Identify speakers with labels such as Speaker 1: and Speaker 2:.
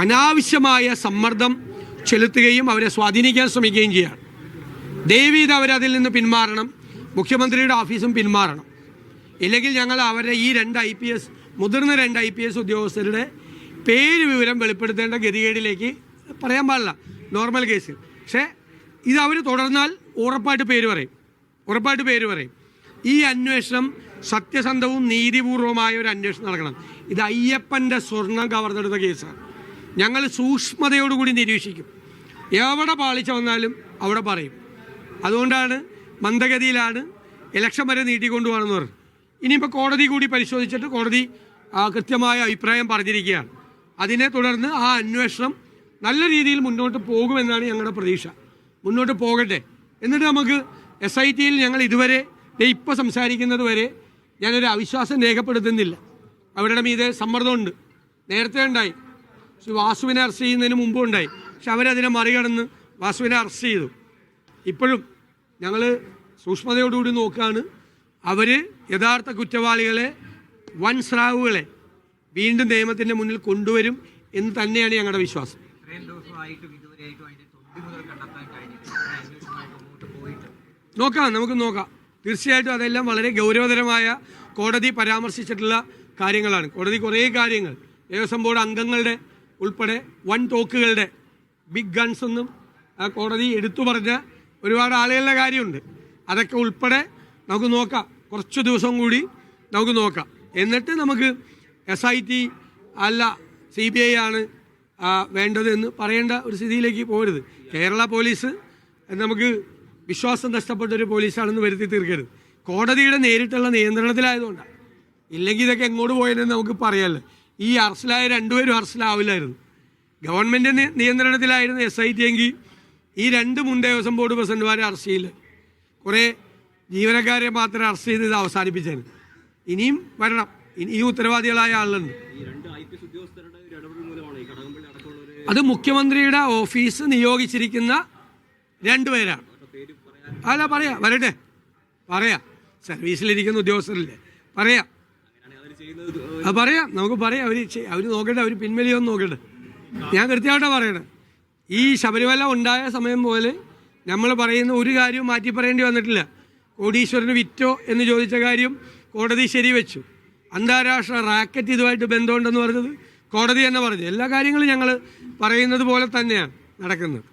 Speaker 1: അനാവശ്യമായ സമ്മർദ്ദം ചെലുത്തുകയും അവരെ സ്വാധീനിക്കാൻ ശ്രമിക്കുകയും ചെയ്യുകയാണ്. ദയവീത് അവരതിൽ നിന്ന് പിന്മാറണം. മുഖ്യമന്ത്രിയുടെ ഓഫീസും പിന്മാറണം. ഇല്ലെങ്കിൽ ഞങ്ങൾ അവരുടെ ഈ മുതിർന്ന രണ്ട് IPS ഉദ്യോഗസ്ഥരുടെ പേര് വിവരം വെളിപ്പെടുത്തേണ്ട ഗതികേടിലേക്ക് പറയാൻ പാടില്ല നോർമൽ കേസിൽ. പക്ഷേ ഇത് അവർ തുടർന്നാൽ ഉറപ്പായിട്ട് പേര് പറയും. ഈ അന്വേഷണം സത്യസന്ധവും നീതിപൂർവമായ ഒരു അന്വേഷണം നടക്കണം. ഇത് അയ്യപ്പൻ്റെ സ്വർണം കവർന്നെടുത്ത കേസാണ്. ഞങ്ങൾ സൂക്ഷ്മതയോടുകൂടി നിരീക്ഷിക്കും. എവിടെ പാളിച്ച വന്നാലും അവിടെ പറയും. അതുകൊണ്ടാണ് മന്ദഗതിയിലാണ് ഇലക്ഷൻ വരെ നീട്ടിക്കൊണ്ടുപോകണമെന്ന് പറഞ്ഞു. ഇനിയിപ്പോൾ കോടതി കൂടി പരിശോധിച്ചിട്ട് കോടതി കൃത്യമായ അഭിപ്രായം പറഞ്ഞിരിക്കുകയാണ്. അതിനെ തുടർന്ന് ആ അന്വേഷണം നല്ല രീതിയിൽ മുന്നോട്ട് പോകുമെന്നാണ് ഞങ്ങളുടെ പ്രതീക്ഷ. മുന്നോട്ട് പോകട്ടെ. എന്നിട്ട് നമുക്ക് SITയിൽ ഞങ്ങൾ ഇതുവരെ ഇപ്പോൾ സംസാരിക്കുന്നത് വരെ ഞാനൊരു അവിശ്വാസം രേഖപ്പെടുത്തുന്നില്ല. അവരുടെ മീതെ സമ്മർദ്ദമുണ്ട്. നേരത്തെ ഉണ്ടായി. വാസുവിനെ അറസ്റ്റ് ചെയ്യുന്നതിന് മുമ്പും ഉണ്ടായി. പക്ഷെ അവരതിനെ മറികടന്ന് വാസുവിനെ അറസ്റ്റ് ചെയ്തു. ഇപ്പോഴും ഞങ്ങൾ സൂക്ഷ്മതയോടുകൂടി നോക്കുകയാണ്. അവർ യഥാർത്ഥ കുറ്റവാളികളെ വൻസ്രാവുകളെ വീണ്ടും നിയമത്തിൻ്റെ മുന്നിൽ കൊണ്ടുവരും എന്ന് തന്നെയാണ് ഞങ്ങളുടെ വിശ്വാസം. നമുക്ക് നോക്കാം. തീർച്ചയായിട്ടും അതെല്ലാം വളരെ ഗൗരവതരമായ കോടതി പരാമർശിച്ചിട്ടുള്ള കാര്യങ്ങളാണ്. കോടതി കുറേ കാര്യങ്ങൾ ദേവസ്വം ബോർഡ് അംഗങ്ങളുടെ ഉൾപ്പെടെ വൻ തോക്കുകളുടെ ബിഗ് ഗൺസ് ഒന്നും കോടതി എടുത്തു പറഞ്ഞ ഒരുപാട് ആളുകളുടെ കാര്യമുണ്ട്. അതൊക്കെ ഉൾപ്പെടെ നമുക്ക് നോക്കാം. കുറച്ച് ദിവസം കൂടി നമുക്ക് നോക്കാം. എന്നിട്ട് നമുക്ക് SIT അല്ല CBI ആണ് വേണ്ടത് എന്ന് പറയേണ്ട ഒരു സ്ഥിതിയിലേക്ക് പോകരുത്. കേരള പോലീസ് നമുക്ക് വിശ്വാസം നഷ്ടപ്പെട്ടൊരു പോലീസാണെന്ന് വരുത്തി തീർക്കരുത്. കോടതിയുടെ നേരിട്ടുള്ള നിയന്ത്രണത്തിലായതുകൊണ്ടാണ്. ഇല്ലെങ്കിൽ ഇതൊക്കെ എങ്ങോട്ട് പോയതെന്ന് നമുക്ക് പറയാമല്ലോ. ഈ അറസ്റ്റിലായ രണ്ടുപേരും അറസ്റ്റിലാവില്ലായിരുന്നു. ഗവൺമെൻറ് നിയന്ത്രണത്തിലായിരുന്നു SIT എങ്കിൽ ഈ രണ്ട് മുൻ ദേവസ്വം ബോർഡ് പ്രസിഡന്റുമാരെ അറസ്റ്റ് ചെയ്യില്ല. കുറേ ജീവനക്കാരെ മാത്രം അറസ്റ്റ് ചെയ്ത് ഇത് അവസാനിപ്പിച്ചേന്. ഇനിയും വരണം. ഈ ഉത്തരവാദികളായ ആളുകളുണ്ട്. അത് മുഖ്യമന്ത്രിയുടെ ഓഫീസ് നിയോഗിച്ചിരിക്കുന്ന രണ്ടുപേരാണ്. അല്ല വരട്ടെ സർവീസിലിരിക്കുന്ന ഉദ്യോഗസ്ഥരല്ലേ പറയാം. നമുക്ക് പറയാം. അവർ നോക്കട്ടെ, അവർ പിൻവലിയോന്ന് നോക്കട്ടെ. ഞാൻ കൃത്യമായിട്ടാണ് പറയണത്. ഈ ശബരിമല ഉണ്ടായ സമയം പോലെ നമ്മൾ പറയുന്ന ഒരു കാര്യവും മാറ്റി പറയേണ്ടി വന്നിട്ടില്ല. കോടീശ്വരന് വിറ്റോ എന്ന് ചോദിച്ച കാര്യം കോടതി ശരിവെച്ചു. അന്താരാഷ്ട്ര റാക്കറ്റ് ഇതുമായിട്ട് ബന്ധമുണ്ടെന്ന് പറഞ്ഞത് കോടതി തന്നെ പറഞ്ഞു. എല്ലാ കാര്യങ്ങളും ഞങ്ങൾ പറയുന്നത് പോലെ തന്നെയാണ് നടക്കുന്നത്.